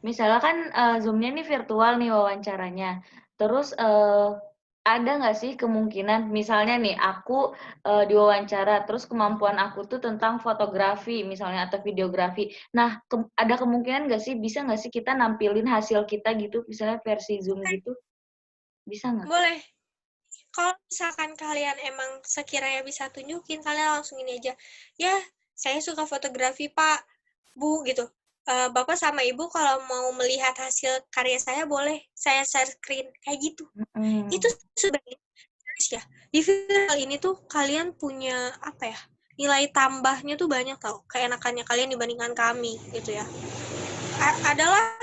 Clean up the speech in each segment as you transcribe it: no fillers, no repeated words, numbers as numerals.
Misalnya kan, Zoom-nya nih virtual nih wawancaranya. Terus, ada nggak sih kemungkinan misalnya nih aku, diwawancara terus kemampuan aku tuh tentang fotografi misalnya atau videografi. Nah, ada kemungkinan nggak sih, bisa nggak sih kita nampilin hasil kita gitu, misalnya versi Zoom gitu, bisa nggak? Boleh. Kalau misalkan kalian emang sekiranya bisa tunjukin, kalian langsung ini aja, "Ya, saya suka fotografi, Pak, Bu," gitu. "Bapak sama Ibu kalau mau melihat hasil karya saya boleh saya share screen," kayak gitu. Itu Mhm. sebenarnya ya, di viral ini tuh kalian punya, apa ya, nilai tambahnya tuh banyak tau, keenakannya kalian dibandingkan kami, gitu ya. Adalah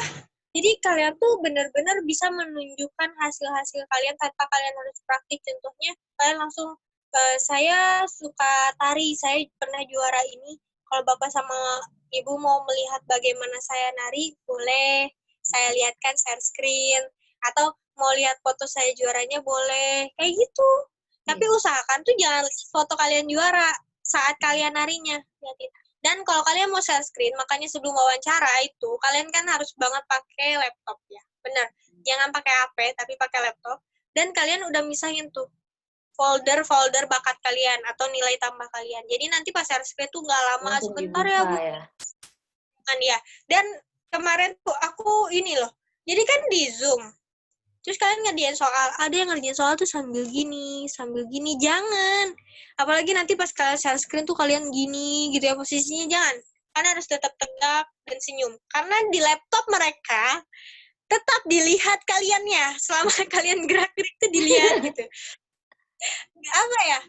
jadi kalian tuh benar-benar bisa menunjukkan hasil-hasil kalian tanpa kalian harus praktik. Contohnya, kalian langsung, saya suka tari, saya pernah juara ini. Kalau Bapak sama Ibu mau melihat bagaimana saya nari, boleh. Saya lihatkan share screen. Atau mau lihat foto saya juaranya, boleh. Kayak gitu. Tapi Iya. usahakan tuh jangan foto kalian juara saat kalian narinya. Lihatin. Dan kalau kalian mau share screen, makanya sebelum wawancara itu, kalian kan harus banget pakai laptop ya. Benar. Jangan pakai HP, tapi pakai laptop. Dan kalian udah misahin tuh folder-folder bakat kalian atau nilai tambah kalian. Jadi nanti pas share screen tuh nggak lama, Langsung sebentar ya dibuka Bu. ya? Kan ya. Dan kemarin tuh aku ini loh. Jadi kan di Zoom. Terus kalian ngerjain soal, ada yang ngerjain soal tuh sambil gini, jangan. Apalagi nanti pas kalian share screen tuh kalian gini gitu ya posisinya, jangan. Kalian harus tetap tegak dan senyum. Karena di laptop mereka tetap dilihat kaliannya, selama kalian gerak-gerik tuh dilihat gitu. Apa ya,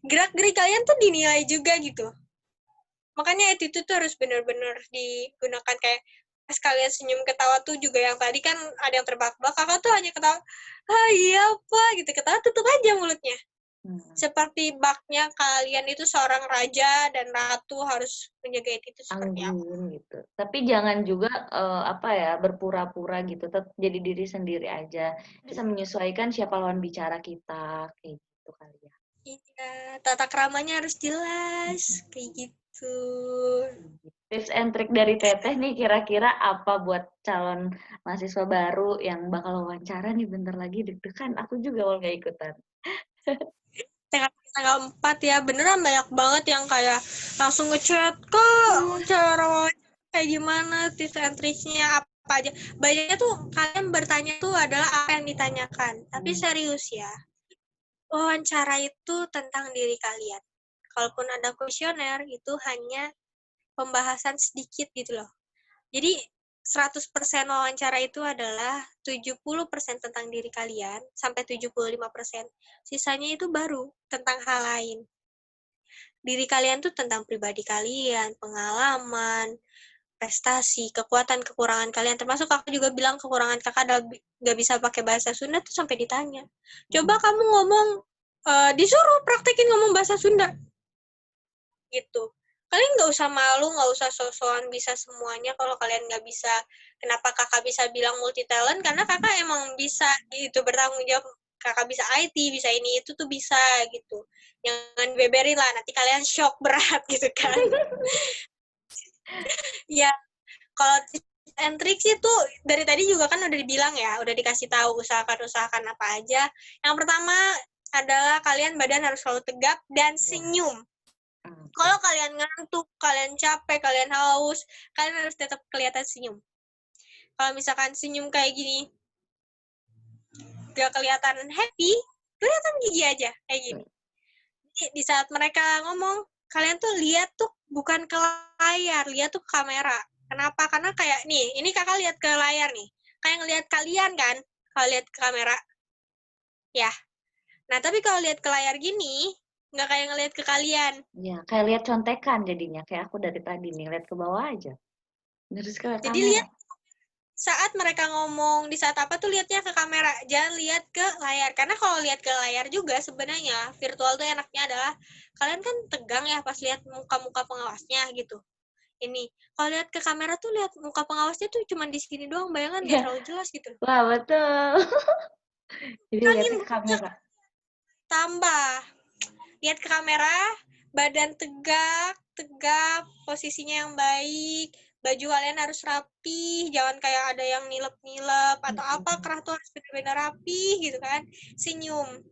gerak-gerik kalian tuh dinilai juga gitu. Makanya attitude tuh harus benar-benar digunakan kayak pas kalian senyum ketawa tuh juga yang tadi kan ada yang terbak-bak, kakak tuh hanya ketawa, ah iya apa gitu, ketawa tutup aja mulutnya. Hmm. Seperti baknya kalian itu seorang raja dan ratu harus menjaga itu seperti apa. Anggun gitu. Tapi jangan juga, apa ya, berpura-pura gitu, tetap jadi diri sendiri aja. Bisa menyesuaikan siapa lawan bicara kita, kayak gitu kali ya. Iya, tata keramanya harus jelas, Mhm. kayak gitu. Tips and trik dari Teteh nih kira-kira apa buat calon mahasiswa baru yang bakal wawancara nih bentar lagi deg-degan, aku juga mau nggak ikutan. Tanggal 4 ya, beneran banyak banget yang kayak langsung ngechat, Kak, cara wawancara kayak gimana, tips and triknya apa aja. Banyaknya tuh kalian bertanya tuh adalah apa yang ditanyakan. Tapi serius ya, wawancara itu tentang diri kalian. Kalaupun ada kuesioner, itu hanya pembahasan sedikit gitu loh. Jadi 100% wawancara itu adalah 70% tentang diri kalian sampai 75%. Sisanya itu baru tentang hal lain. Diri kalian tuh tentang pribadi kalian, pengalaman, prestasi, kekuatan, kekurangan kalian. Termasuk kakak juga bilang kekurangan kakak adalah gak bisa pakai bahasa Sunda tuh sampai ditanya. Coba Mhm. kamu ngomong, disuruh praktekin ngomong bahasa Sunda gitu. Kalian nggak usah malu, nggak usah sok-sokan bisa semuanya. Kalau kalian nggak bisa, kenapa kakak bisa bilang multi talent? Karena kakak emang bisa gitu bertanggung jawab. Kakak bisa IT, bisa ini itu tuh bisa gitu. Jangan beberin lah, nanti kalian shock berat gitu kan. Ya, kalau tips and tricks itu dari tadi juga kan udah dibilang ya, udah dikasih tahu usahakan apa aja. Yang pertama adalah kalian badan harus selalu tegap dan Iya. senyum. Oke. Kalau kalian ngantuk, kalian capek, kalian haus, kalian harus tetap kelihatan senyum. Kalau misalkan senyum kayak gini, gak kelihatan happy, kelihatan gigi aja kayak gini. Jadi di saat mereka ngomong, kalian tuh lihat tuh bukan ke layar, lihat tuh ke kamera. Kenapa? Karena kayak nih, ini kakak lihat ke layar nih, kayak ngelihat kalian kan, kalau lihat ke kamera, ya. Nah tapi kalau lihat ke layar gini, nggak kayak ngelihat ke kalian. Iya, kayak lihat contekan jadinya, kayak aku dari tadi nih, lihat ke bawah aja, terus ke Jadi kamera. lihat saat mereka ngomong di saat apa tuh lihatnya ke kamera, jangan lihat ke layar. Karena kalau lihat ke layar juga sebenarnya virtual tuh enaknya adalah kalian kan tegang ya pas lihat muka-muka pengawasnya gitu. Ini kalau lihat ke kamera tuh lihat muka pengawasnya tuh cuma di sini doang, bayangan nggak Iya. terlalu jelas gitu. Wah, betul. Jadi Angin lihatnya ke kamera. tambah lihat ke kamera, badan tegak, tegap, posisinya yang baik, baju kalian harus rapi, jangan kayak ada yang nilep-nilep atau apa, kerah tuh harus benar-benar rapi gitu kan. Senyum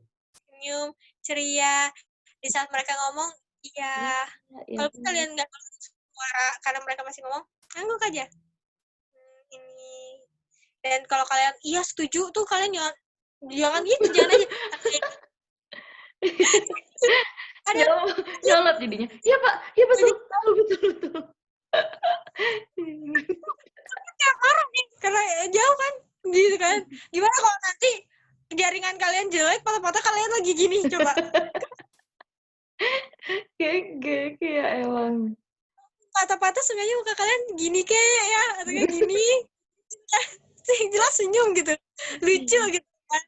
ceria di saat mereka ngomong. Iya, Ya, kalau kalian nggak suara karena mereka masih ngomong, angguk aja. Ini. Dan kalau kalian iya setuju tuh, kalian jangan gitu, jangan aja. Ada nyolot jadinya. Iya Pak, betul betul. kayak marah nih karena jauh kan, gitu kan. Gimana kalau nanti jaringan kalian jelek, patah-patah kalian lagi gini, coba. Kayak emang. Patah-patah sengaja muka kalian gini kayak ya, atau kayak gini. Jelas senyum gitu, lucu gitu kan.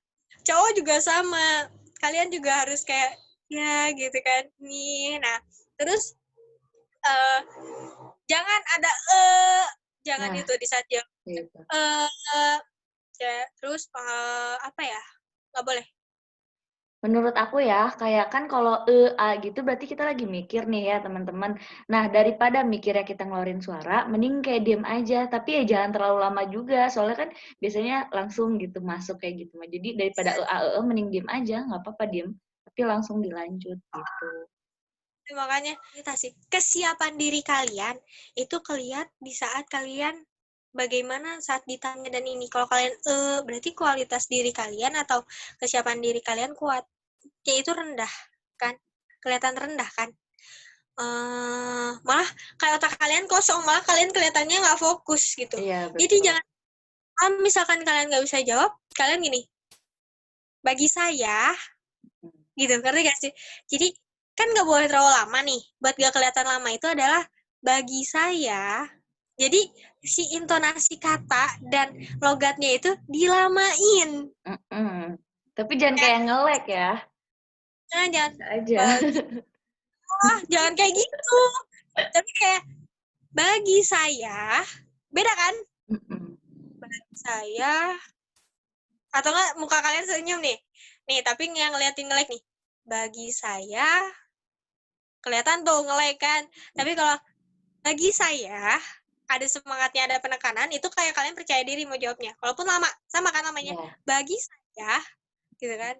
Cowok juga sama, kalian juga harus kayak ya gitu kan nih. Nah terus jangan ada jangan Nah, itu di saat jam gitu. ya, terus apa ya, nggak boleh. Menurut aku ya, kayak kan kalau a gitu berarti kita lagi mikir nih ya teman-teman. Nah, daripada mikirnya kita ngeluarin suara, mending kayak diem aja. Tapi ya jangan terlalu lama juga, soalnya kan biasanya langsung gitu masuk kayak gitu. Jadi daripada mending diem aja, nggak apa-apa diem. Tapi langsung dilanjut gitu. Makanya kesiapan diri kalian itu kelihatan di saat kalian bagaimana saat ditanya dan ini. Kalau kalian berarti kualitas diri kalian atau kesiapan diri kalian kuat, yaitu rendah kan, kelihatan rendah kan. Malah kayak otak kalian kosong, malah kalian kelihatannya nggak fokus gitu. Iya, Jadi betul. jangan, misalkan kalian nggak bisa jawab, kalian gini, bagi saya gitu, ngerti gak sih? Jadi kan nggak boleh terlalu lama nih, buat gak kelihatan lama itu adalah bagi saya. Jadi si intonasi kata dan logatnya itu dilamain. Tapi jangan kayak nge-lag ya. Nah, jangan Aja. bagi, jangan kayak gitu. Tapi kayak bagi saya, beda kan? Bagi saya, atau enggak muka kalian senyum nih. Nih, tapi yang ngeliatin nge-lag nih. Bagi saya, kelihatan tuh nge-lag kan. Tapi kalau bagi saya, ada semangatnya, ada penekanan, itu kayak kalian percaya diri mau jawabnya. Walaupun lama, sama kan namanya. Yeah. Bagi saya, gitu kan.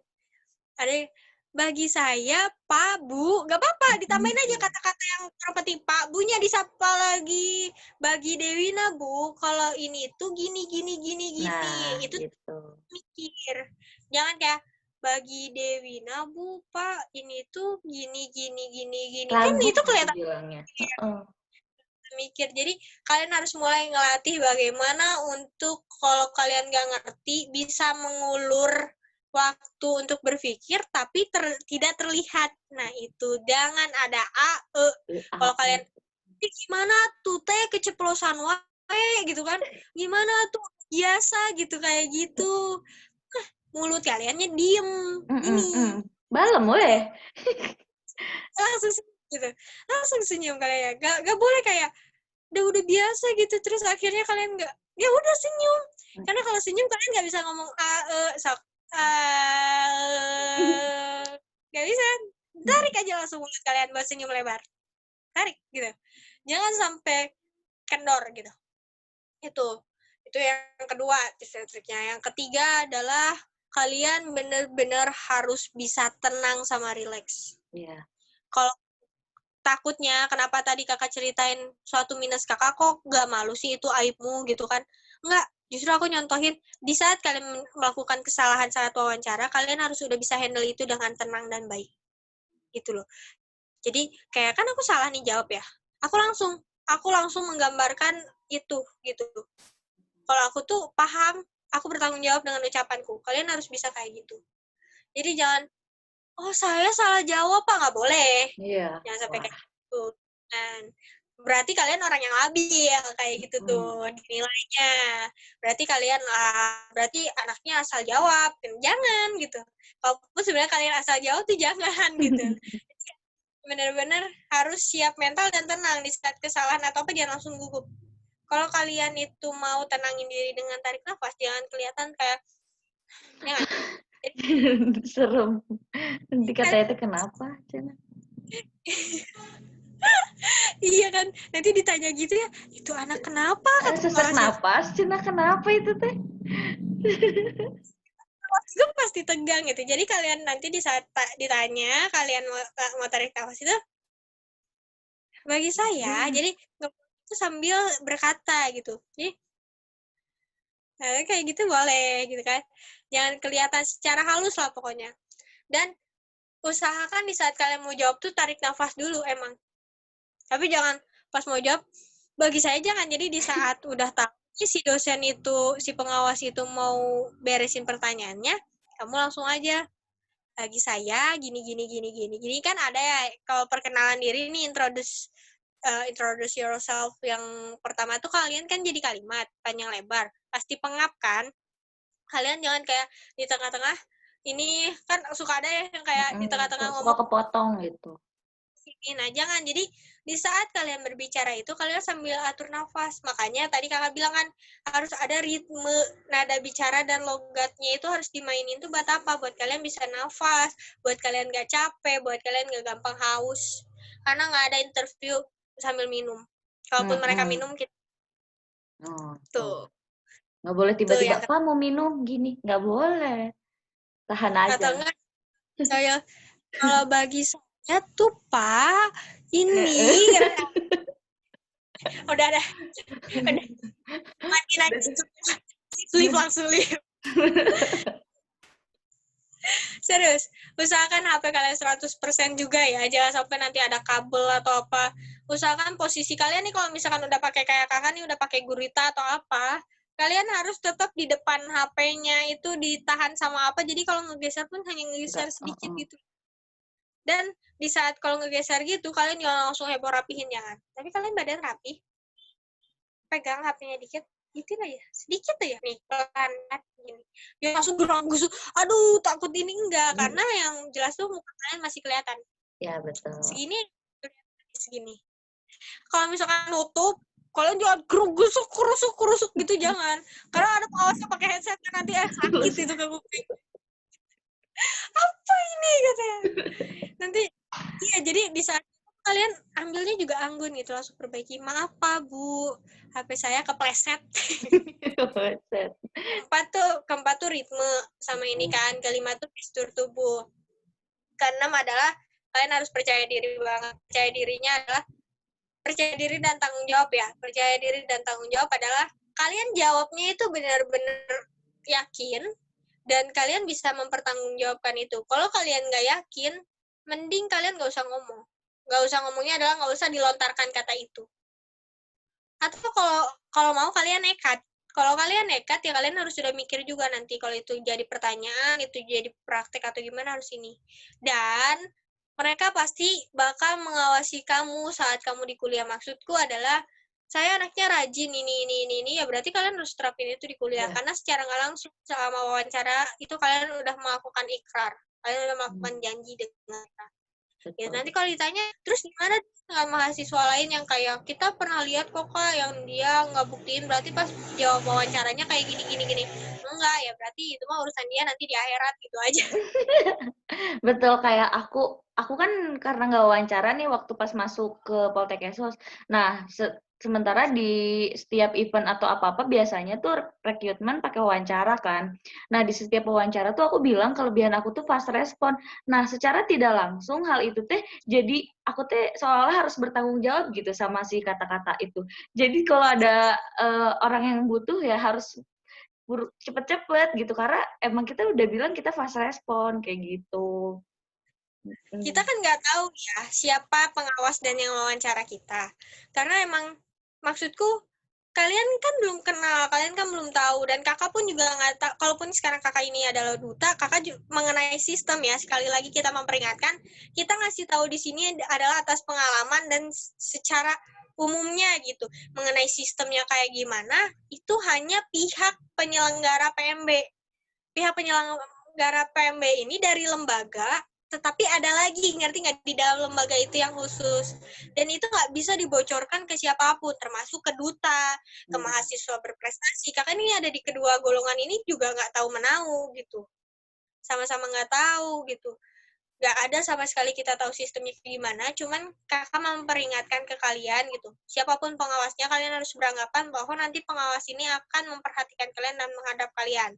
Ada bagi saya, Pak, Bu, gak apa-apa, ditambahin aja kata-kata yang seperti Pak, Bu-nya disapa lagi. Bagi Dewina, Bu, kalau ini tuh gini. Nah, Itu gitu. mikir. Jangan kayak bagi Dewina, Bu, Pak, ini tuh gini. Kan Lagu itu gitu kelihatan bilangnya. mikir. Jadi kalian harus mulai ngelatih bagaimana untuk kalau kalian nggak ngerti bisa mengulur waktu untuk berpikir tapi tidak terlihat. Nah itu jangan ada kalau kalian gimana tuh teh keceplosan wae gitu kan, gimana tuh biasa gitu kayak gitu. Mulut kaliannya diem ini Balem weh. langsung gitu, langsung senyum kalian. Gak boleh kayak udah biasa gitu terus akhirnya kalian nggak, ya udah senyum. Karena kalau senyum kalian nggak bisa ngomong sok nggak bisa. Tarik aja langsung mulut kalian buat senyum lebar, tarik gitu, jangan sampai kendor gitu. Itu yang kedua tips-tipsnya. Yang ketiga adalah kalian benar-benar harus bisa tenang sama relax. Iya. Kalau takutnya kenapa tadi kakak ceritain suatu minus kakak kok gak malu sih, itu aibmu gitu kan. Enggak, justru aku nyontohin di saat kalian melakukan kesalahan saat wawancara, kalian harus udah bisa handle itu dengan tenang dan baik gitu loh. Jadi kayak kan aku salah nih jawab ya, aku langsung menggambarkan itu gitu. Kalau aku tuh paham, aku bertanggung jawab dengan ucapanku, kalian harus bisa kayak gitu. Jadi jangan, oh saya salah jawab Pak, nggak boleh. Iya. Jangan sampai kayak gitu. Dan berarti kalian orang yang labil kayak gitu tuh nilainya. Berarti kalian berarti anaknya asal jawab. Jangan gitu. Walaupun sebenarnya kalian asal jawab tuh jangan gitu. Benar-benar harus siap mental dan tenang di saat kesalahan atau apa, jangan langsung gugup. Kalau kalian itu mau tenangin diri dengan tarik nafas, jangan kelihatan kayak jangan. Serem. Nanti katanya itu kenapa, Cina? Iya kan, nanti ditanya gitu ya, itu anak kenapa kata Sesak kepala napas, Cina kenapa itu teh? itu pasti tegang gitu. Jadi kalian nanti di saat ditanya kalian mau tarik nafas itu, bagi saya jadi itu sambil berkata gitu. Jadi kayak gitu boleh gitu kan. Jangan kelihatan secara halus lah pokoknya. Dan usahakan di saat kalian mau jawab tuh tarik nafas dulu emang. Tapi jangan pas mau jawab, bagi saya jangan. Jadi di saat udah tahu si dosen itu, si pengawas itu mau beresin pertanyaannya, kamu langsung aja. Bagi saya gini kan ada ya kalau perkenalan diri ini introduce yourself yang pertama tuh kalian kan jadi kalimat panjang lebar pasti pengap kan, kalian jangan kayak di tengah-tengah ini kan suka ada ya yang kayak di tengah-tengah Suka ngomong kepotong gitu. ini. Nah jangan, jadi di saat kalian berbicara itu kalian sambil atur nafas, makanya tadi kakak bilang kan harus ada ritme nada bicara dan logatnya itu harus dimainin tuh buat apa, buat kalian bisa nafas, buat kalian gak capek, buat kalian gak gampang haus, karena gak ada interview sambil minum, kalaupun mereka minum kita Oh, tuh nggak boleh tuh tiba-tiba yang kamu minum gini, nggak boleh, tahan aja. atau enggak saya kalau bagi saya tuh Pak ini udah matiin aja slip langsung lip. Serius, usahakan HP kalian 100% juga ya, jangan sampai nanti ada kabel atau apa. Usahakan posisi kalian nih kalau misalkan udah pakai kayak kakak nih, udah pakai gurita atau apa, kalian harus tetap di depan HP-nya itu ditahan sama apa, jadi kalau ngegeser pun hanya ngegeser sedikit gitu. Dan di saat kalau ngegeser gitu, kalian jangan langsung heboh rapihin, jangan. Tapi kalian badan rapi, pegang HP-nya dikit, gitu aja, sedikit aja nih, pelan gini. Ya langsung gerang-gerung, aduh takut ini enggak, karena yang jelas tuh muka kalian masih kelihatan. Ya betul. Segini. Kalau misalkan nutup, kalian jangan kerusuk gitu, jangan. Karena ada pengawasnya pakai headset kan nanti sakit itu ke kuping. Apa ini katanya? Nanti iya, jadi di saat kalian ambilnya juga anggun gitu, langsung perbaiki. Maaf Pak Bu, HP saya kepleset. Keempat tuh ritme sama ini kan, kelima tuh gestur tubuh. Keenam adalah kalian harus percaya diri banget. Percaya diri dan tanggung jawab ya. Percaya diri dan tanggung jawab adalah kalian jawabnya itu benar-benar yakin dan kalian bisa mempertanggungjawabkan itu. Kalau kalian nggak yakin, mending kalian nggak usah ngomong. Nggak usah ngomongnya adalah nggak usah dilontarkan kata itu. Atau kalau mau kalian nekat. Kalau kalian nekat ya kalian harus sudah mikir juga nanti kalau itu jadi pertanyaan, itu jadi praktek atau gimana harus ini. Dan mereka pasti bakal mengawasi kamu saat kamu di kuliah. Maksudku adalah saya anaknya rajin ini ya berarti kalian harus terapin itu di kuliah karena secara nggak langsung selama wawancara itu kalian udah melakukan ikrar, kalian udah melakukan janji dengan mereka. Ya nanti kalau ditanya terus gimana dengan mahasiswa lain yang kayak kita pernah lihat kok Kak yang dia nggak buktiin, berarti pas jawab wawancaranya kayak gini enggak ya berarti itu mah urusan dia nanti di akhirat gitu aja. Betul, kayak aku kan karena nggak wawancara nih waktu pas masuk ke Poltekkes. Nah, sementara di setiap event atau apa-apa biasanya tuh rekrutmen pakai wawancara kan. Nah, di setiap wawancara tuh aku bilang kelebihan aku tuh fast respon. Nah, secara tidak langsung hal itu teh jadi aku teh seolah-olah harus bertanggung jawab gitu sama si kata-kata itu. Jadi kalau ada orang yang butuh ya harus cepet-cepet gitu karena emang kita udah bilang kita fast respon kayak gitu. Kita kan nggak tahu ya siapa pengawas dan yang wawancara kita. Karena emang maksudku kalian kan belum kenal, kalian kan belum tahu dan kakak pun juga nggak tahu. Kalaupun sekarang kakak ini adalah duta, kakak mengenai sistem ya. Sekali lagi kita memperingatkan, kita ngasih tahu di sini adalah atas pengalaman dan secara umumnya gitu. Mengenai sistemnya kayak gimana, itu hanya pihak penyelenggara PMB. Pihak penyelenggara PMB ini dari lembaga, tetapi ada lagi, ngerti nggak, di dalam lembaga itu yang khusus. Dan itu nggak bisa dibocorkan ke siapapun, termasuk ke duta, ke mahasiswa berprestasi. Kakak ini ada di kedua golongan ini juga nggak tahu menau gitu. Sama-sama nggak tahu gitu. nggak ada sama sekali kita tahu sistemnya gimana, cuman kakak memperingatkan ke kalian gitu. Siapapun pengawasnya, kalian harus beranggapan bahwa nanti pengawas ini akan memperhatikan kalian dan menghadap kalian.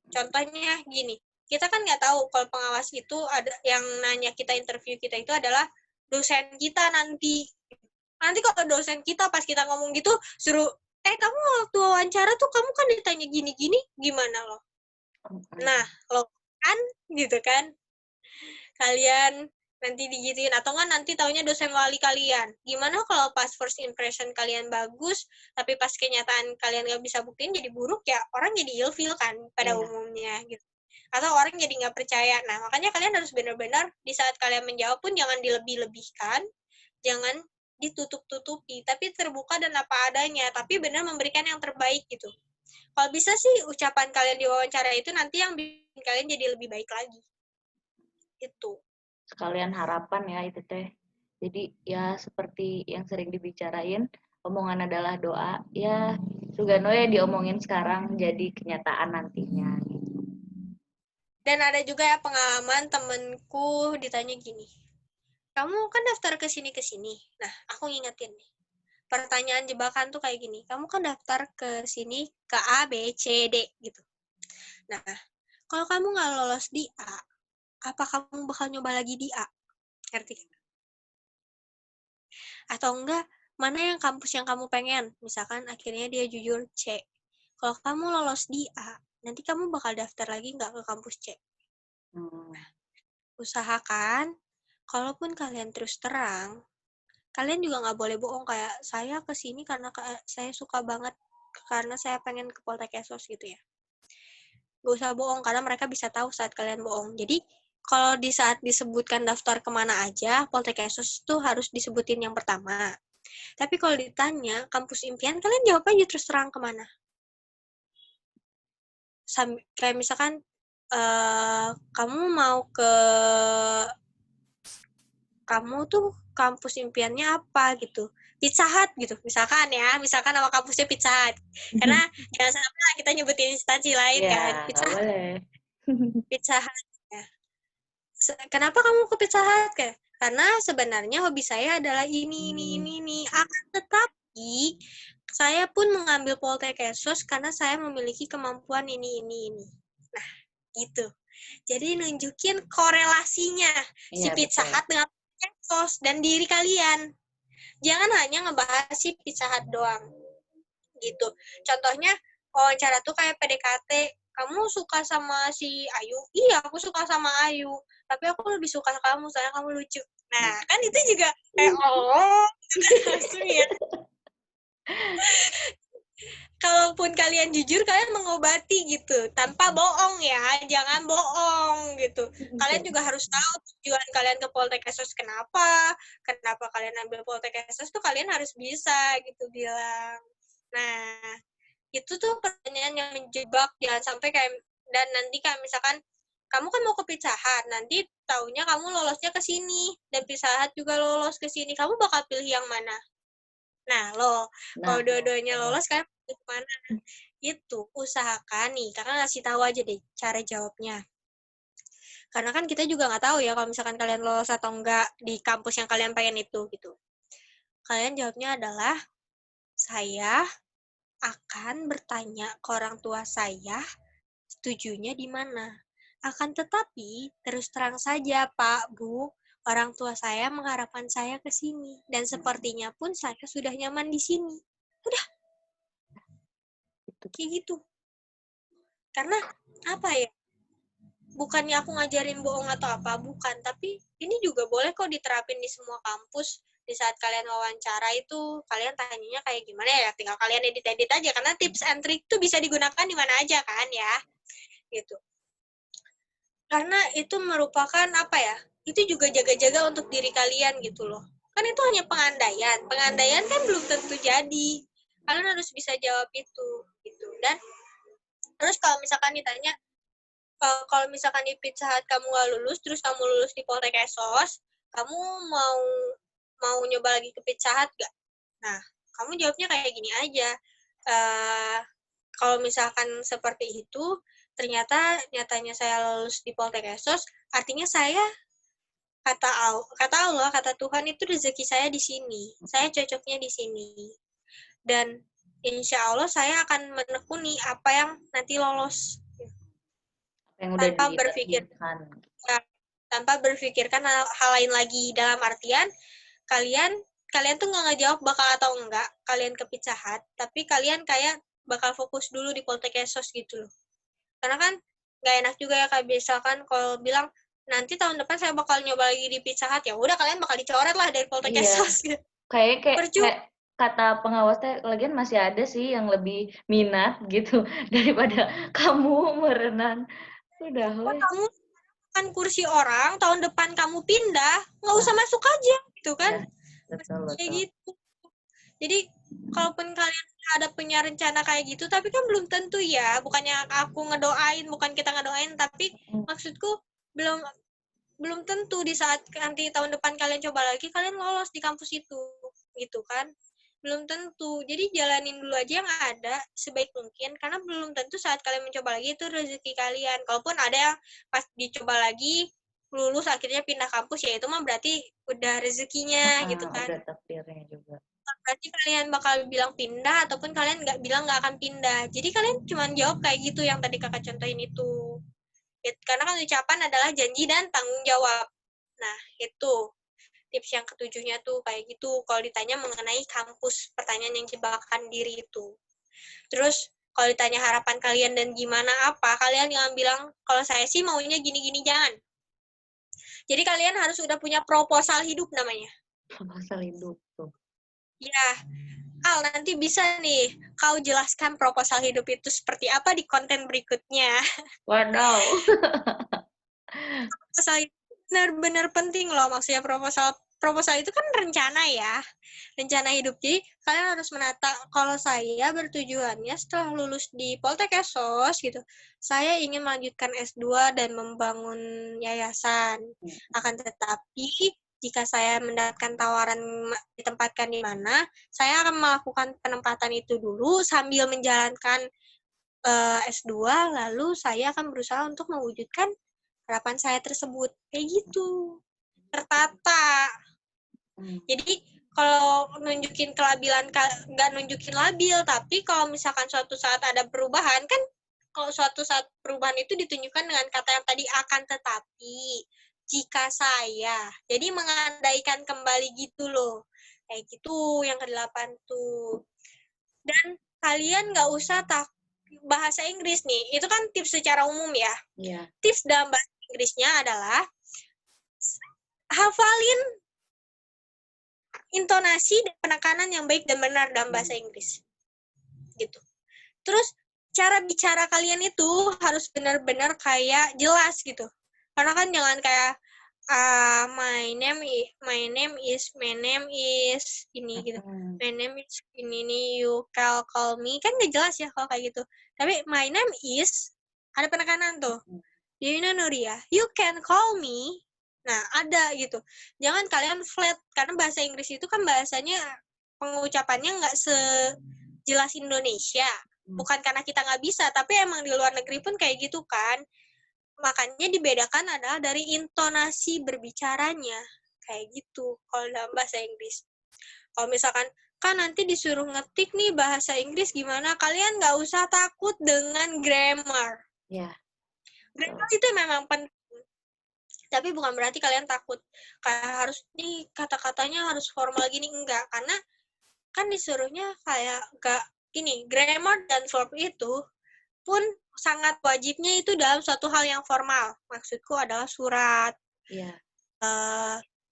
Contohnya gini, kita kan nggak tahu kalau pengawas itu ada yang nanya kita, interview kita itu adalah dosen kita nanti. Nanti kalau dosen kita pas kita ngomong gitu, suruh, kamu waktu wawancara tuh kamu kan ditanya gini-gini, gimana lo? Nah, lo kan, gitu kan, kalian nanti digituin, atau nggak nanti taunya dosen wali kalian. Gimana kalau pas first impression kalian bagus, tapi pas kenyataan kalian nggak bisa buktiin jadi buruk, ya orang jadi ilfeel kan pada umumnya gitu. Atau orang jadi nggak percaya. Nah, makanya kalian harus benar-benar di saat kalian menjawab pun jangan dilebih-lebihkan, jangan ditutup-tutupi, tapi terbuka dan apa adanya, tapi benar memberikan yang terbaik gitu. Kalau bisa sih ucapan kalian di wawancara itu nanti yang bikin kalian jadi lebih baik lagi. Itu. Sekalian harapan ya itu teh. Jadi ya seperti yang sering dibicarain, omongan adalah doa. Ya Sugano ya diomongin sekarang jadi kenyataan nantinya. Dan ada juga ya pengalaman temenku ditanya gini, kamu kan daftar ke sini. Nah, aku ngingetin nih. Pertanyaan jebakan tuh kayak gini, kamu kan daftar ke sini ke A, B, C, D gitu. Nah, kalau kamu nggak lolos di A, apa kamu bakal nyoba lagi di A? Ngerti? Atau enggak, mana yang kampus yang kamu pengen? Misalkan akhirnya dia jujur C. Kalau kamu lolos di A, nanti kamu bakal daftar lagi nggak ke kampus C? Usahakan, kalaupun kalian terus terang, kalian juga nggak boleh bohong kayak saya kesini karena saya suka banget, karena saya pengen ke Poltekkes gitu ya. Gak usah bohong karena mereka bisa tahu saat kalian bohong. Jadi kalau di saat disebutkan daftar kemana aja, Poltekkes tuh harus disebutin yang pertama. Tapi kalau ditanya kampus impian, kalian jawab aja terus terang kemana. Kayak misalkan kamu mau ke, kamu tuh kampus impiannya apa gitu, Pizza Hut gitu misalkan nama kampusnya Pizza Hut, karena jangan sampai kita nyebutin instansi lain kan. Pizza Hut ya. Kenapa kamu ke Pizza Hut? Karena sebenarnya hobi saya adalah ini. Akan tetapi saya pun mengambil Poltekkes karena saya memiliki kemampuan ini. Nah, gitu. Jadi nunjukin korelasinya si Pizza Hut dengan Poltekkes dan diri kalian. Jangan hanya ngebahas si Pizza Hut doang. Gitu. Contohnya wawancara tuh kayak PDKT, kamu suka sama si Ayu? Iya, aku suka sama Ayu. Tapi aku lebih suka kamu, soalnya kamu lucu. Nah, kan itu juga kayak, langsung ya. Kalaupun kalian jujur, kalian mengobati gitu. Tanpa bohong ya, jangan bohong gitu. Kalian juga harus tahu tujuan kalian ke Poltekkes kenapa kalian ambil Poltekkes tuh kalian harus bisa gitu bilang. Nah, itu tuh pertanyaan yang menjebak, jangan sampai kayak, dan nanti kayak misalkan kamu kan mau ke Pizza Hut, nanti taunya kamu lolosnya ke sini dan Pizza Hut juga lolos ke sini, kamu bakal pilih yang mana? Nah, kalau dua-duanya lolos kan pilih mana? Itu usahakan nih, karena ngasih tahu aja deh cara jawabnya. Karena kan kita juga nggak tahu ya kalau misalkan kalian lolos atau enggak di kampus yang kalian pengen itu gitu. Kalian jawabnya adalah, saya akan bertanya ke orang tua saya setujunya di mana. Akan tetapi, terus terang saja Pak, Bu, orang tua saya mengharapkan saya ke sini. Dan sepertinya pun saya sudah nyaman di sini. Udah. Kayak gitu. Karena, apa ya, bukannya aku ngajarin bohong atau apa, bukan. Tapi ini juga boleh kok diterapin di semua kampus. Di saat kalian wawancara itu, kalian tanyanya kayak gimana ya, tinggal kalian edit-edit aja. Karena tips and trick itu bisa digunakan di mana aja kan ya. Gitu. Karena itu merupakan apa ya, itu juga jaga-jaga untuk diri kalian gitu loh. Kan itu hanya pengandaian. Pengandaian kan belum tentu jadi. Kalian harus bisa jawab itu gitu. Dan terus kalau misalkan ditanya, kalau misalkan di Pizza Hut kamu gak lulus, terus kamu lulus di Poltekkes, kamu mau nyoba lagi ke Pizza Hut gak? Nah, kamu jawabnya kayak gini aja. Kalau misalkan seperti itu, ternyata nyatanya saya lulus di Poltekkes, artinya saya kata Allah, kata Tuhan itu rezeki saya di sini. Saya cocoknya di sini. Dan insya Allah saya akan menekuni apa yang nanti lolos. Yang udah Tanpa berpikir ditakdirkan. ya, tanpa berpikirkan hal lain lagi, dalam artian kalian tuh nggak ngejawab bakal atau enggak kalian ke Pizza Hut, tapi kalian kayak bakal fokus dulu di Poltekkes gitu loh. Karena kan nggak enak juga ya, kayak misalkan kalau bilang nanti tahun depan saya bakal nyoba lagi di Pizza Hut, ya udah kalian bakal dicoret lah dari Poltekkes Iya. gitu. Kayak kata pengawasnya, lagian masih ada sih yang lebih minat gitu daripada kamu merenang. Udah, weh. Kamu kan kursi orang, tahun depan kamu pindah, nggak usah Nah, masuk aja gitu kan. ya, betul. Kayak gitu. Jadi kalaupun kalian ada punya rencana kayak gitu, tapi kan belum tentu ya. Bukannya aku ngedoain, bukan kita ngedoain, tapi maksudku belum belum tentu di saat nanti tahun depan kalian coba lagi kalian lolos di kampus itu, gitu kan? Belum tentu. Jadi jalanin dulu aja yang ada sebaik mungkin, karena belum tentu saat kalian mencoba lagi itu rezeki kalian. Kalaupun ada yang pas dicoba lagi lulus akhirnya pindah kampus, ya itu mah berarti udah rezekinya gitu kan. Udah takdirnya juga. Berarti kalian bakal bilang pindah ataupun kalian nggak bilang nggak akan pindah. Jadi kalian cuma jawab kayak gitu yang tadi kakak contohin itu. Karena kan ucapan adalah janji dan tanggung jawab. Nah, itu tips yang ketujuhnya tuh kayak gitu. Kalau ditanya mengenai kampus, pertanyaan yang jebakan diri itu. Terus kalau ditanya harapan kalian dan gimana apa, kalian yang bilang kalau saya sih maunya gini-gini, jangan. Jadi kalian harus udah punya proposal hidup namanya. Proposal hidup tuh. Ya, Al, nanti bisa nih kau jelaskan proposal hidup itu seperti apa di konten berikutnya. Waduh. Proposal itu benar-benar penting loh, maksudnya proposal itu kan rencana ya, rencana hidup. Jadi kalian harus menata, kalau saya bertujuannya setelah lulus di Poltekkes gitu, saya ingin melanjutkan S2 dan membangun yayasan. Akan tetapi jika saya mendapatkan tawaran ditempatkan di mana, saya akan melakukan penempatan itu dulu sambil menjalankan S2, lalu saya akan berusaha untuk mewujudkan harapan saya tersebut. Kayak gitu. Tertata. Jadi kalau nunjukin kelabilan, nggak nunjukin labil, tapi kalau misalkan suatu saat ada perubahan, kan kalau suatu saat perubahan itu ditunjukkan dengan kata yang tadi akan tetapi, jika saya. Jadi mengandaikan kembali gitu loh. Kayak gitu yang ke-8 tuh. Dan kalian nggak usah bahasa Inggris nih. Itu kan tips secara umum ya. Iya. Tips dalam bahasa Inggrisnya adalah hafalin intonasi dan penekanan yang baik dan benar dalam bahasa Inggris. Gitu. Terus cara bicara kalian itu harus benar-benar kayak jelas gitu. Karena kan jangan kayak my name is ini gitu. My name is ini nih, you call me, kan nggak jelas ya kalau kayak gitu. Tapi my name is ada penekanan tuh. Dina Nuria, you can call me. Nah, ada gitu. Jangan kalian flat, karena bahasa Inggris itu kan bahasanya pengucapannya nggak sejelas Indonesia. Bukan karena kita nggak bisa, tapi emang di luar negeri pun kayak gitu kan. Makanya dibedakan adalah dari intonasi berbicaranya. Kayak gitu kalau dalam bahasa Inggris. Kalau misalkan, kan nanti disuruh ngetik nih bahasa Inggris gimana, kalian nggak usah takut dengan grammar. Ya. Grammar itu memang penting. Tapi bukan berarti kalian takut kayak harus nih kata-katanya harus formal gini, enggak, karena kan disuruhnya kayak enggak gini, grammar dan verb itu pun sangat wajibnya itu dalam suatu hal yang formal. Maksudku adalah surat,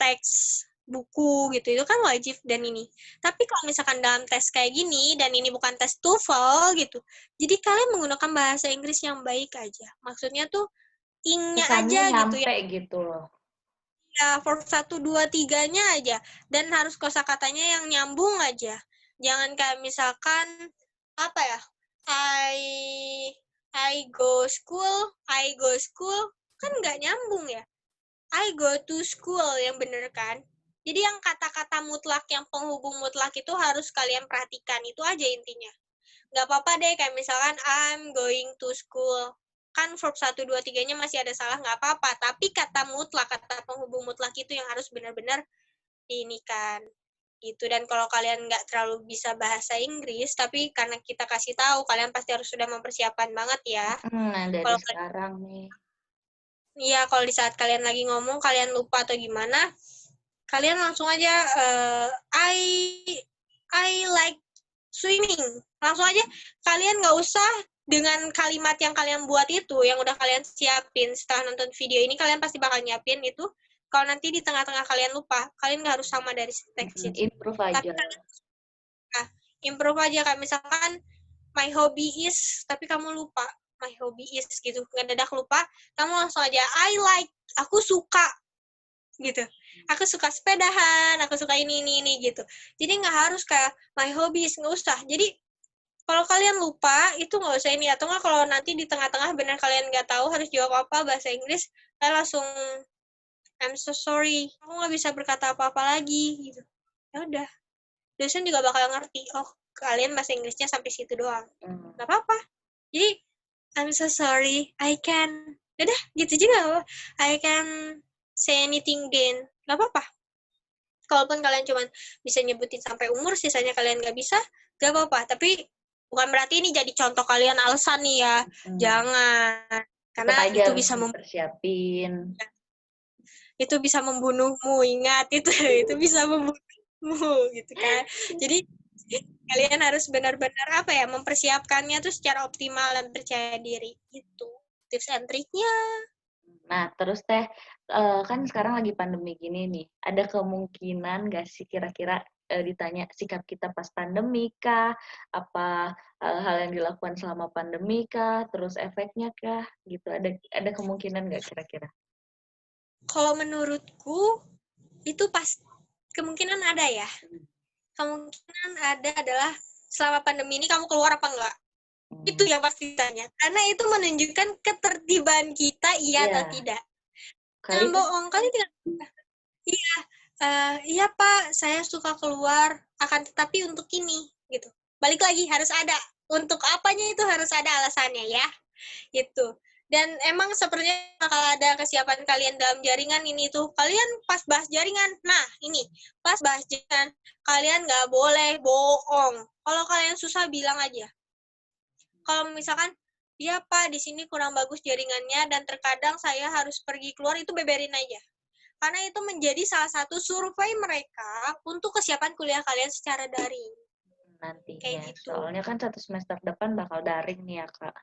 teks, buku gitu, itu kan wajib dan ini. Tapi kalau misalkan dalam tes kayak gini dan ini bukan tes TOEFL gitu, jadi kalian menggunakan bahasa Inggris yang baik aja. Maksudnya tuh ing-nya aja gitu ya. Gitu loh. Ya, verb 1, 2, 3-nya aja. Dan harus kosakatanya yang nyambung aja. Jangan kayak misalkan, apa ya, I go school, kan nggak nyambung ya. I go to school, yang bener kan. Jadi yang kata-kata mutlak, yang penghubung mutlak itu harus kalian perhatikan. Itu aja intinya. Nggak apa-apa deh, kayak misalkan I'm going to school. misalkan verb 1, 2, 3-nya masih ada salah, nggak apa-apa. Tapi kata mutlak, kata penghubung mutlak itu yang harus benar-benar diinikan. Gitu. Dan kalau kalian nggak terlalu bisa bahasa Inggris, tapi karena kita kasih tahu, kalian pasti harus sudah mempersiapkan banget ya. Nah, dari Kalau sekarang nih. Iya, kalau di saat kalian lagi ngomong, kalian lupa atau gimana, kalian langsung aja, I like swimming. Langsung aja, kalian nggak usah dengan kalimat yang kalian buat itu, yang udah kalian siapin setelah nonton video ini, kalian pasti bakal nyiapin itu. Kalau nanti di tengah-tengah kalian lupa, kalian nggak harus sama dari teks itu. Improve Tapi aja. kalian improve aja, kayak misalkan my hobby is, tapi kamu lupa my hobby is gitu, ngedadak lupa, kamu langsung aja aku suka gitu, aku suka sepedahan, aku suka ini gitu. Jadi nggak harus kayak my hobby is, nggak usah. Jadi kalau kalian lupa itu nggak usah ini, atau nggak kalau nanti di tengah-tengah benar kalian nggak tahu harus jawab apa bahasa Inggris, kalian langsung I'm so sorry, aku nggak bisa berkata apa-apa lagi gitu. Ya udah, dosen juga bakal ngerti, oh kalian bahasa Inggrisnya sampai situ doang. Nggak apa-apa. Jadi, I'm so sorry, I can, udah gitu juga, I can say anything then, nggak apa-apa. Kalaupun kalian cuma bisa nyebutin sampai umur, sisanya kalian nggak bisa, nggak apa-apa. Tapi bukan berarti ini jadi contoh kalian alasan nih ya, jangan. Karena Tetap aja itu harus bisa dipersiapin. itu bisa membunuhmu, ingat itu bisa membunuhmu gitu kan. Jadi kalian harus benar-benar mempersiapkannya tuh secara optimal dan percaya diri gitu. Tips and triknya. Nah, terus Teh, kan sekarang lagi pandemi gini nih, ada kemungkinan nggak sih kira-kira ditanya sikap kita pas pandemi kah? Apa hal yang dilakukan selama pandemi kah? Terus efeknya kah? Gitu, ada kemungkinan nggak kira-kira? Kalau menurutku itu kemungkinan ada ya. Kemungkinan ada adalah selama pandemi ini kamu keluar apa enggak? Itu yang pasti ditanya. Karena itu menunjukkan ketertiban kita, iya atau tidak. Jangan bohong, kali tidak. Iya, iya Pak, saya suka keluar, akan tetapi untuk ini, gitu. Balik lagi, harus ada. Untuk apanya itu harus ada alasannya ya, gitu. Dan emang sepertinya kalau ada kesiapan kalian dalam jaringan ini tuh, kalian pas bahas jaringan, nah ini, pas bahas jaringan, kalian nggak boleh bohong. Kalau kalian susah, bilang aja. Kalau misalkan, iya Pak, di sini kurang bagus jaringannya, dan terkadang saya harus pergi keluar, itu beberin aja. Karena itu menjadi salah satu survei mereka untuk kesiapan kuliah kalian secara daring. Nantinya, Kayak gitu. soalnya kan 1 semester depan bakal daring nih ya, Kak.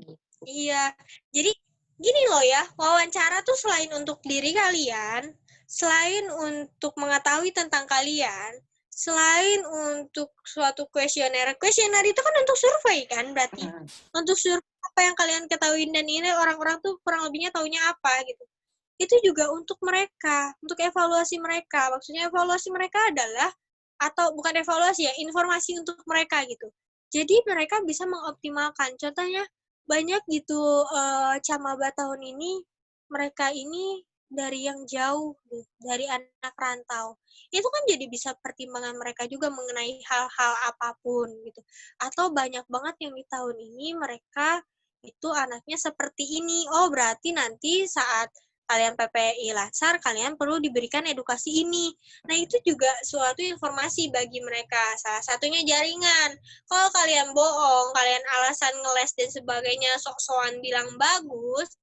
Gitu. Iya, jadi gini loh ya, wawancara tuh selain untuk diri kalian, selain untuk mengetahui tentang kalian, selain untuk suatu kuesioner itu kan untuk survei kan berarti. Untuk survei apa yang kalian ketahui dan ini orang-orang tuh kurang lebihnya taunya apa gitu. Itu juga untuk mereka, untuk evaluasi mereka. Maksudnya evaluasi mereka adalah, atau bukan evaluasi ya, informasi untuk mereka gitu. Jadi mereka bisa mengoptimalkan. Contohnya, banyak gitu camaba tahun ini, mereka ini dari yang jauh, dari anak rantau. Itu kan jadi bisa pertimbangan mereka juga mengenai hal-hal apapun gitu. Atau banyak banget yang di tahun ini mereka itu anaknya seperti ini. Oh, berarti nanti saat kalian PPI Latsar, kalian perlu diberikan edukasi ini. Nah, itu juga suatu informasi bagi mereka. Salah satunya jaringan. Kalau kalian bohong, kalian alasan ngeles dan sebagainya, sok-sokan bilang bagus,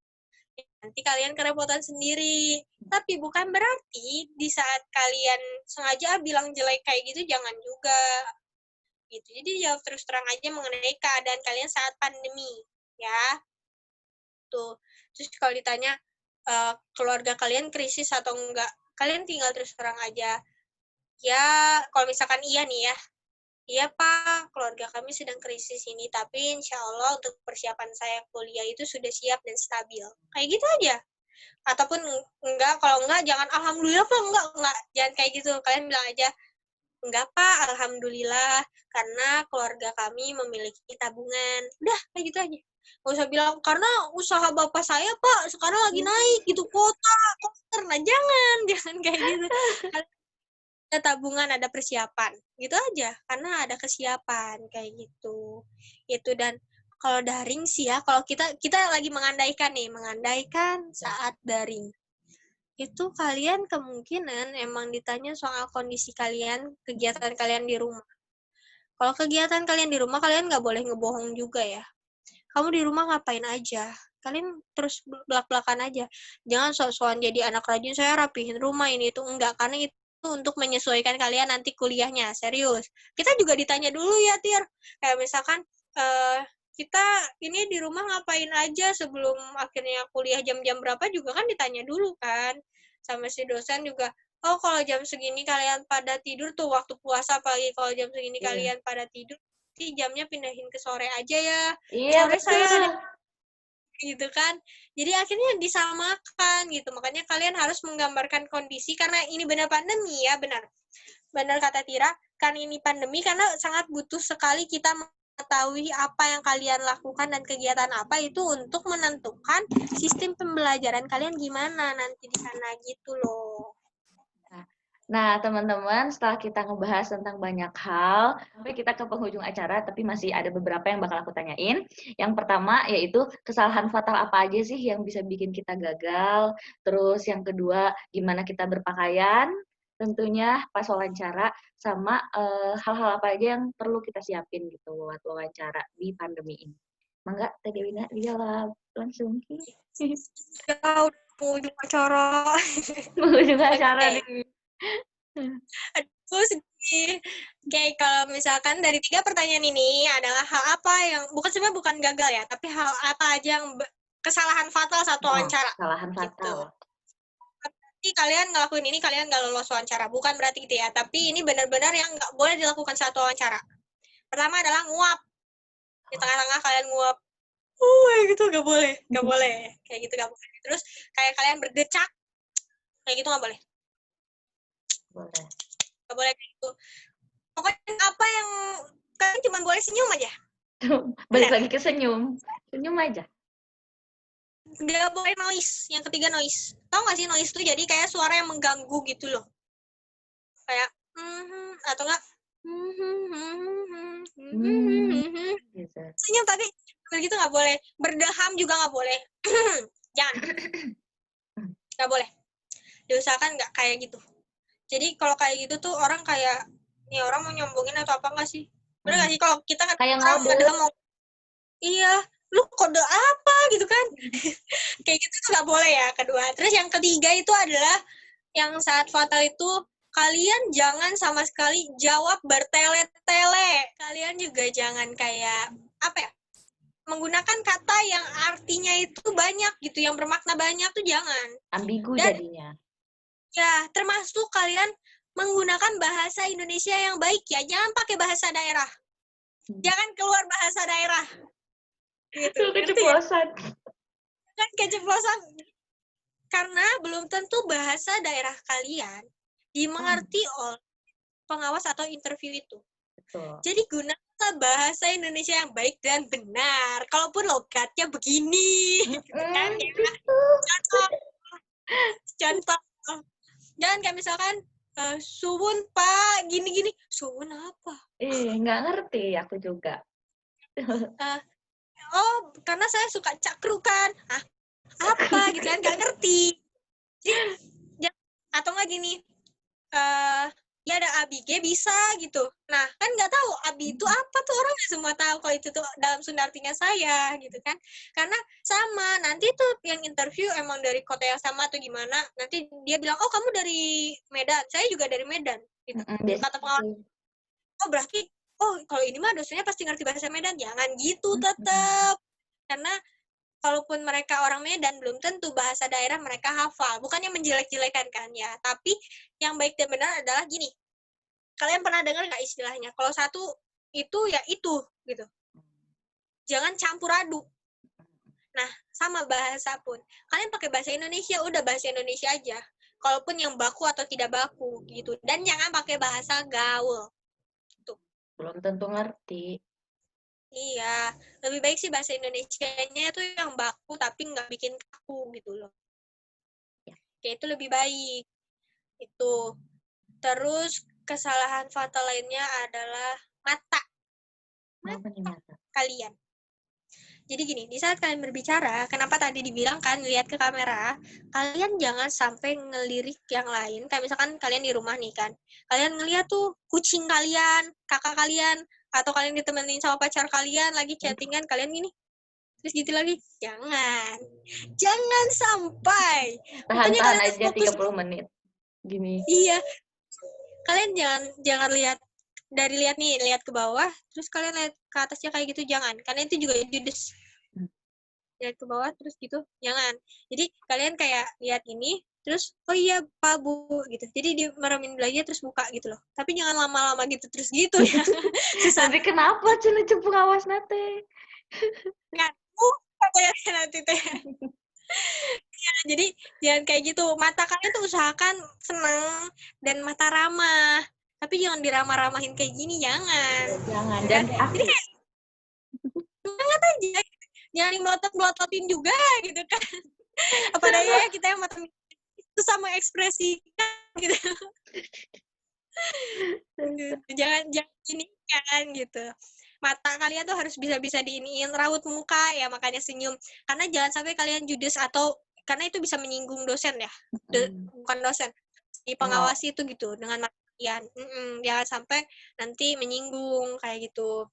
nanti kalian kerepotan sendiri. Tapi bukan berarti di saat kalian sengaja bilang jelek kayak gitu, jangan juga. Gitu. Jadi jawab terus terang aja mengenai keadaan kalian saat pandemi. Ya. Tuh. Terus kalau ditanya, keluarga kalian krisis atau enggak, kalian tinggal terus terang aja. Ya, kalau misalkan iya nih ya, iya Pak, keluarga kami sedang krisis ini, tapi insya Allah untuk persiapan saya kuliah itu sudah siap dan stabil. Kayak gitu aja. Ataupun enggak, kalau enggak jangan alhamdulillah Pak, enggak. Jangan kayak gitu, kalian bilang aja, enggak Pak, alhamdulillah, karena keluarga kami memiliki tabungan. Udah, kayak gitu aja. Gak usah bilang, karena usaha bapak saya Pak, sekarang lagi naik gitu, kuota. Nah, jangan kayak gitu. Ada tabungan, ada persiapan. Gitu aja, karena ada kesiapan, kayak gitu. Itu, dan Kalau daring sih ya, kalau kita lagi mengandaikan saat daring. Itu kalian kemungkinan emang ditanya soal kondisi kalian, kegiatan kalian di rumah. Kalau kegiatan kalian di rumah, kalian nggak boleh ngebohong juga ya. Kamu di rumah ngapain aja? Kalian terus belak-belakan aja. Jangan sok-sokan jadi anak rajin, saya rapihin rumah ini itu. Enggak, karena itu untuk menyesuaikan kalian nanti kuliahnya. Serius. Kita juga ditanya dulu ya, Tir. Kayak misalkan, kita ini di rumah ngapain aja sebelum akhirnya kuliah jam-jam berapa juga kan ditanya dulu kan. Sama si dosen juga, oh kalau jam segini kalian pada tidur tuh waktu puasa pagi, kalau jam segini kalian pada tidur, nanti jamnya pindahin ke sore aja ya. Iya, Sore saya ada betul. gitu kan. Jadi akhirnya disamakan gitu. Makanya kalian harus menggambarkan kondisi karena ini benar pandemi ya, benar. Benar kata Tira, kan ini pandemi karena sangat butuh sekali kita mengetahui apa yang kalian lakukan dan kegiatan apa itu untuk menentukan sistem pembelajaran kalian gimana nanti di sana gitu loh. Nah, teman-teman, setelah kita ngebahas tentang banyak hal, sampai kita ke penghujung acara, tapi masih ada beberapa yang bakal aku tanyain. Yang pertama, yaitu kesalahan fatal apa aja sih yang bisa bikin kita gagal. Terus yang kedua, gimana kita berpakaian, tentunya pas wawancara, sama hal-hal apa aja yang perlu kita siapin gitu buat wawancara di pandemi ini. Mangga, Teh Dewina dijawab langsung. Ya udah mau ujung acara. Penghujung acara Oke. nih. Aduh, sedih. Oke, kalau misalkan dari 3 pertanyaan ini adalah hal apa yang sebenarnya bukan gagal ya, tapi hal apa aja yang kesalahan fatal saat wawancara Kesalahan gitu. fatal. Berarti kalian ngelakuin ini kalian nggak lolos wawancara, bukan berarti gitu ya. Tapi ini benar-benar yang nggak boleh dilakukan saat wawancara. Pertama adalah nguap. Di tengah-tengah kalian nguap. Gitu nggak boleh, nggak boleh. Kayak gitu nggak boleh. Terus kayak kalian berdecak, kayak gitu nggak boleh. Boleh. Nggak boleh kayak gitu. Pokoknya apa yang kalian cuma boleh senyum aja. Balik lagi ke senyum. Senyum aja. Nggak boleh noise. Yang ketiga noise. Tahu nggak sih noise tuh jadi kayak suara yang mengganggu gitu loh. Kayak atau enggak Gitu. senyum tapi begitu nggak boleh. Berdeham juga nggak boleh. Jangan. Nggak boleh. Diusahakan nggak kayak gitu. Jadi kalau kayak gitu tuh orang kayak nih orang mau nyombongin atau apa nggak sih? Bener nggak sih kalau kita kan Kayak orang ngode. ngedeham mau iya lu kode apa gitu kan kayak gitu tuh nggak boleh ya kedua. Terus yang ketiga itu adalah yang saat fatal itu kalian jangan sama sekali jawab bertele-tele. Kalian juga jangan kayak apa ya menggunakan kata yang artinya itu banyak gitu, yang bermakna banyak tuh jangan. Ambigu Dan jadinya. ya termasuk kalian menggunakan bahasa Indonesia yang baik ya, jangan pakai bahasa daerah. Jangan keluar bahasa daerah. Gitu. Keceplosan. Kan keceplosan karena belum tentu bahasa daerah kalian dimengerti oleh pengawas atau interview itu. Betul. Jadi gunakan bahasa Indonesia yang baik dan benar. Kalaupun logatnya begini, kan ya. Contoh. Jangan kayak misalkan suwun Pak, gini-gini. Suwun apa? Nggak ngerti aku juga. Oh, karena saya suka cakrukan. Apa gitu kan? Nggak ngerti. Jadi, atau nggak gini, ya ada abi G bisa gitu. Nah, kan nggak tahu abi itu apa tuh orang nggak semua tahu kalau itu tuh dalam Sunda artinya saya gitu kan. Karena sama, nanti tuh yang interview emang dari kota yang sama atau gimana, nanti dia bilang, oh kamu dari Medan, saya juga dari Medan gitu. Kata pengawas, oh berarti, oh kalau ini mah dosennya pasti ngerti bahasa Medan. Jangan gitu tetap. Karena kalaupun mereka orang Medan, belum tentu bahasa daerah mereka hafal. Bukannya menjelek-jelekan kan ya, tapi yang baik dan benar adalah gini. Kalian pernah dengar nggak istilahnya? Kalau satu itu ya itu, gitu. Jangan campur aduk. Nah, sama bahasa pun. Kalian pakai bahasa Indonesia, udah bahasa Indonesia aja. Kalaupun yang baku atau tidak baku, gitu. Dan jangan pakai bahasa gaul. Tuh. Belum tentu ngerti. Iya, lebih baik sih bahasa Indonesianya itu yang baku tapi nggak bikin kaku gitu loh. Ya itu lebih baik. Itu. Terus kesalahan fatal lainnya adalah mata. Apa nih mata? Kalian. Jadi gini, di saat kalian berbicara, kenapa tadi dibilang kan lihat ke kamera, kalian jangan sampai ngelirik yang lain. Kayak misalkan kalian di rumah nih kan, kalian ngeliat tuh kucing kalian, kakak kalian, atau kalian ditemenin sama pacar kalian lagi chattingan, kalian gini, terus gitu lagi. Jangan sampai. Pokoknya Tahan-tahan kalian tuh aja fokus. 30 menit. Gini. Iya, kalian jangan lihat lihat ke bawah, terus kalian lihat ke atasnya kayak gitu, jangan. Karena itu juga judes. Lihat ke bawah terus gitu, jangan. Jadi kalian kayak lihat ini, terus oh iya Pak Bu gitu. Jadi dia meremin lagi terus buka gitu loh. Tapi jangan lama-lama gitu terus gitu ya. Susah Nanti kenapa cina cepung awas nate? kan. Katanya nanti teh. Ya, jadi jangan kayak gitu. Mata kalian tuh usahakan seneng dan mata ramah. Tapi jangan diramah-ramahin kayak gini, jangan. Jangan, Ya kan? dan Jadi aku. kayak semangat aja. Jangan melotot-melototin juga gitu kan. Apalagi ya kita yang mata itu sama ekspresikan gitu. jangan gini kan gitu. Mata kalian tuh harus bisa diiniin, raut muka ya, makanya senyum. Karena jangan sampai kalian judes, atau karena itu bisa menyinggung dosen ya. Bukan dosen, si pengawas itu gitu dengan mata kalian. Jangan sampai nanti menyinggung kayak gitu.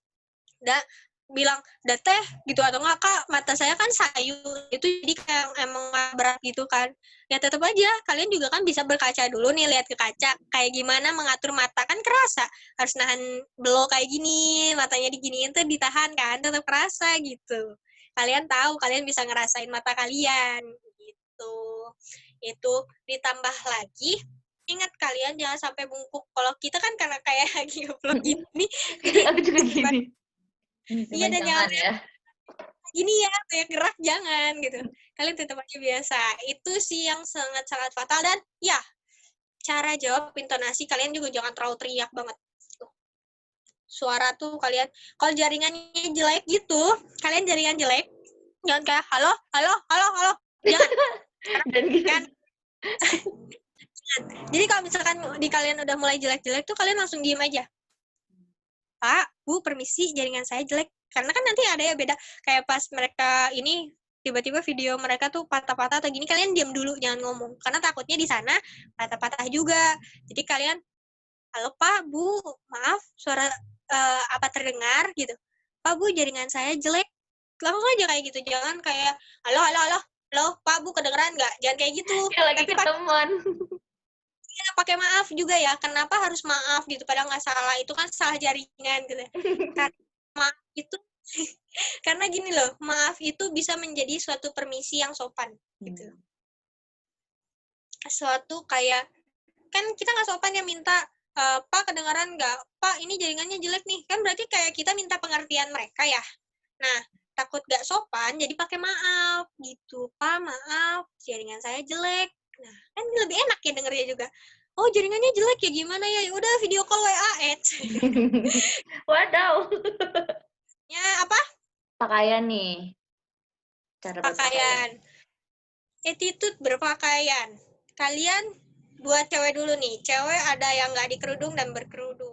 Bilang teh gitu, atau enggak Kak, mata saya kan sayu itu, jadi kayak emang berat gitu kan. Ya tetap aja kalian juga kan bisa berkaca dulu nih, lihat ke kaca kayak gimana mengatur mata, kan kerasa harus nahan belok kayak gini, matanya diginiin tuh ditahan kan, tetap kerasa gitu. Kalian tahu, kalian bisa ngerasain mata kalian gitu. Itu ditambah lagi, ingat kalian jangan sampai bungkuk. Kalau kita kan karena kayak lagi ngeplok gini, jadi Aku juga gini. iya, dan jangan Jangan ya. gini ya, kayak gerak jangan gitu. Kalian tetap aja biasa. Itu sih yang sangat-sangat fatal. Dan ya, cara jawab intonasi kalian juga jangan terlalu teriak banget. Suara tuh kalian, kalau jaringannya jelek gitu, kalian jaringan jelek, jangan kayak halo, halo, halo, halo. Jangan. Dan gitu. Kan? Jadi kalau misalkan di kalian udah mulai jelek-jelek tuh, kalian langsung diem aja. Pak, Bu, permisi, jaringan saya jelek. Karena kan nanti ada ya beda, kayak pas mereka ini tiba-tiba video mereka tuh patah-patah atau gini, kalian diam dulu, jangan ngomong. Karena takutnya di sana patah-patah juga. Jadi kalian, halo Pak, Bu, maaf, suara apa terdengar gitu. Pak, Bu, jaringan saya jelek. Langsung aja kayak gitu, jangan kayak halo, halo, halo, halo, Pak, Bu, kedengeran nggak? Jangan kayak gitu. Kayak lagi Tapi ketemuan. pakai maaf juga ya. Kenapa harus maaf gitu? Padahal nggak salah, itu kan salah jaringan gitu. Karena maaf itu karena gini loh, maaf itu bisa menjadi suatu permisi yang sopan gitu. Suatu kayak, kan kita nggak sopan ya minta, Pak kedengaran nggak? Pak ini jaringannya jelek nih. Kan berarti kayak kita minta pengertian mereka ya. Nah, takut nggak sopan jadi pakai maaf gitu. Pak maaf, jaringan saya jelek. Nah, kan lebih enak ya dengernya juga. Oh jaringannya jelek ya, gimana ya? Udah video call WA. Wadaw. Ya apa? Pakaian nih. Cara berpakaian. Pakaian. Attitude berpakaian. Kalian buat cewek dulu nih. Cewek ada yang nggak dikerudung dan berkerudung.